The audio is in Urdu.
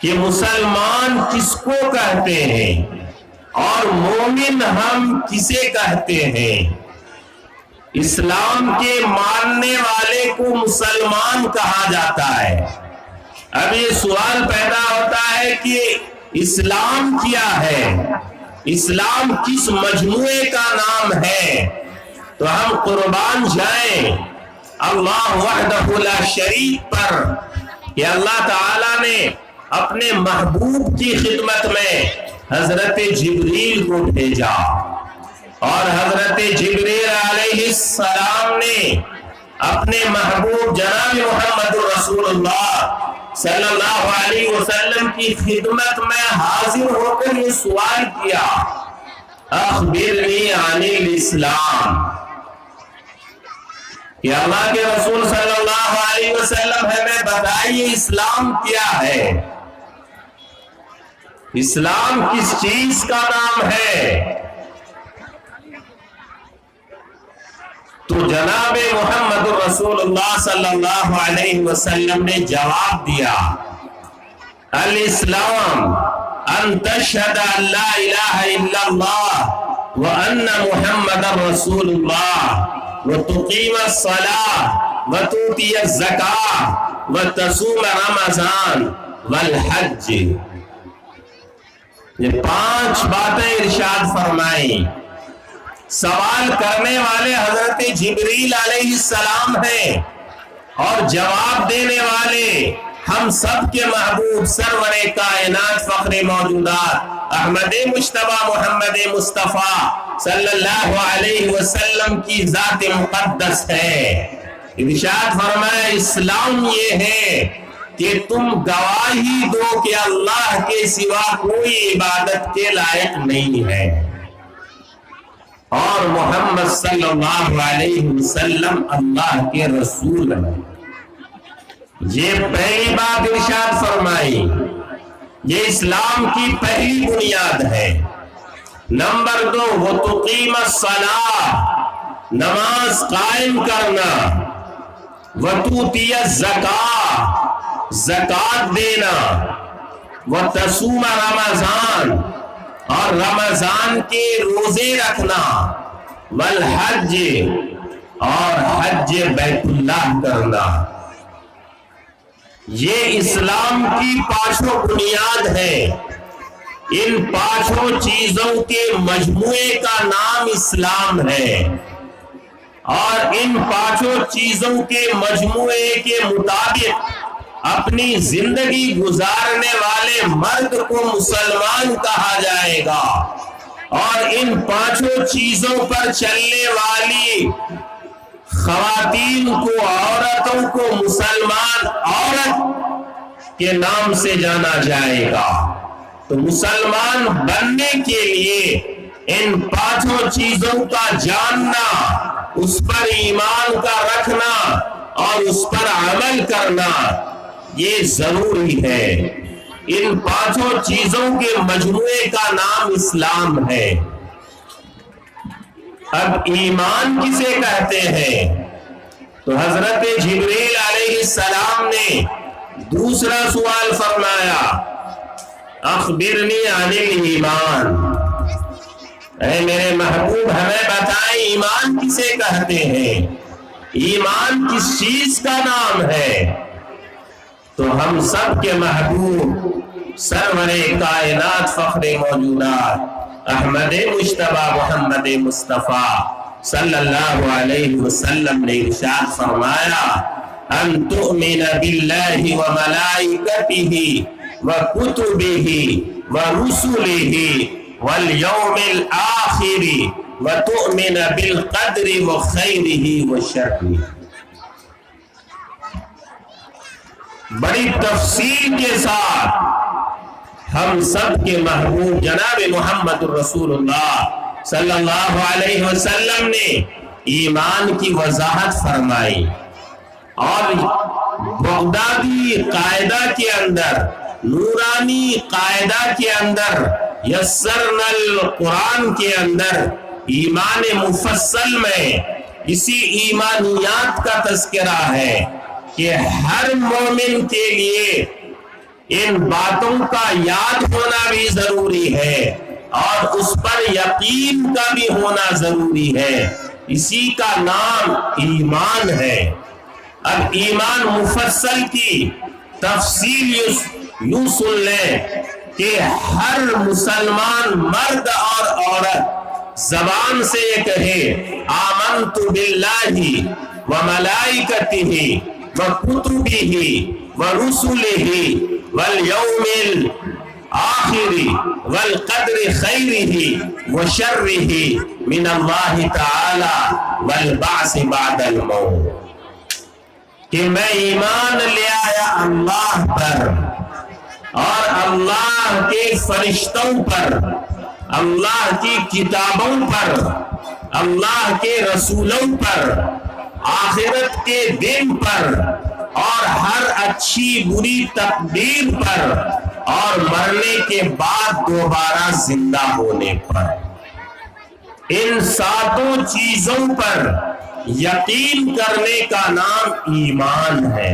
کہ مسلمان کس کو کہتے ہیں اور مومن ہم کسے کہتے ہیں۔ اسلام کے ماننے والے کو مسلمان کہا جاتا ہے۔ اب یہ سوال پیدا ہوتا ہے کہ اسلام کیا ہے، اسلام کس مجموعے کا نام ہے؟ تو ہم قربان جائیں اللہ وحدہ لا شریک پر کہ اللہ تعالیٰ نے اپنے محبوب کی خدمت میں حضرت جبریل کو بھیجا، اور حضرت جبریل علیہ السلام نے اپنے محبوب جناب محمد رسول اللہ صلی اللہ علیہ وسلم کی خدمت میں حاضر ہو کر یہ سوال کیا، اخبرنی عن الاسلام، کہ اللہ کے رسول صلی اللہ علیہ وسلم ہمیں بتائیے اسلام کیا ہے، اسلام کس چیز کا نام ہے؟ تو جناب محمد رسول اللہ صلی اللہ علیہ وسلم نے جواب دیا، الاسلام ان تشہد ان لا الہ الا اللہ وان محمد رسول اللہ وتقیم الصلاة وتؤتی الزکاة وتصوم رمضان والحج۔ یہ 5 باتیں ارشاد فرمائیں۔ سوال کرنے والے حضرت جبریل علیہ السلام ہیں اور جواب دینے والے ہم سب کے محبوب سرور کائنات فخر موجودات احمد مجتبی محمد مصطفیٰ صلی اللہ علیہ وسلم کی ذات مقدس ہے۔ ارشاد فرمایا اسلام یہ ہے کہ تم گواہی دو کہ اللہ کے سوا کوئی عبادت کے لائق نہیں ہے اور محمد صلی اللہ علیہ وسلم اللہ کے رسول ہیں۔ یہ پہلی بات ارشاد فرمائی، یہ اسلام کی پہلی بنیاد ہے۔ نمبر 2 وتقیم الصلاۃ، نماز قائم کرنا، وتؤتی الزکاۃ، زکات دینا، وتصوم رمضان، اور رمضان کے روزے رکھنا، والحج، اور حج بیت اللہ کرنا۔ یہ اسلام کی 5 بنیاد ہے۔ ان 5 چیزوں کے مجموعے کا نام اسلام ہے، اور ان 5 چیزوں کے مجموعے کے مطابق اپنی زندگی گزارنے والے مرد کو مسلمان کہا جائے گا، اور ان 5 چیزوں پر چلنے والی خواتین کو، عورتوں کو مسلمان عورت کے نام سے جانا جائے گا۔ تو مسلمان بننے کے لیے ان 5 چیزوں کا جاننا، اس پر ایمان کا رکھنا اور اس پر عمل کرنا یہ ضروری ہے۔ ان 5 چیزوں کے مجموعے کا نام اسلام ہے۔ اب ایمان کسے کہتے ہیں؟ تو حضرت جبریل علیہ السلام نے دوسرا سوال فرمایا، اخبرنی عن الایمان، اے میرے محبوب ہمیں بتائیں ایمان کسے کہتے ہیں، ایمان کس چیز کا نام ہے؟ تو ہم سب کے محبوب سرور کائنات فخر موجودات احمد مجتبی محمد مصطفیٰ صلی اللہ علیہ وسلم نے ارشاد فرمایا، ان تؤمن باللہ وملائکتہ وکتبہ ورسلہ والیوم الآخر وتؤمن بالقدر وخیرہ وشرہ۔ بڑی تفصیل کے ساتھ ہم سب کے محبوب جناب محمد رسول اللہ صلی اللہ علیہ وسلم نے ایمان کی وضاحت فرمائی، اور بغدادی قاعدہ کے اندر، نورانی قاعدہ کے اندر، یسرنا القرآن کے اندر ایمان مفصل میں اسی ایمانیات کا تذکرہ ہے کہ ہر مومن کے لیے ان باتوں کا یاد ہونا بھی ضروری ہے اور اس پر یقین کا بھی ہونا ضروری ہے. اسی کا نام ایمان ہے. اب ایمان مفصل کی تفصیل یوں سن لیں کہ ہر مسلمان مرد اور عورت زبان سے یہ کہے آمنت باللہ وملائکتہ وکتبہ ورسلہ والیوم الآخر والقدر خیرہ وشرہ من اللہ تعالی والبعث بعد الموت، کہ میں ایمان لے آیا اللہ پر اور اللہ کے فرشتوں پر، اللہ کی کتابوں پر، اللہ کے رسولوں پر، آخرت کے دن پر اور ہر اچھی بری تقدیر پر اور مرنے کے بعد دوبارہ زندہ ہونے پر. ان ساتوں چیزوں پر یقین کرنے کا نام ایمان ہے.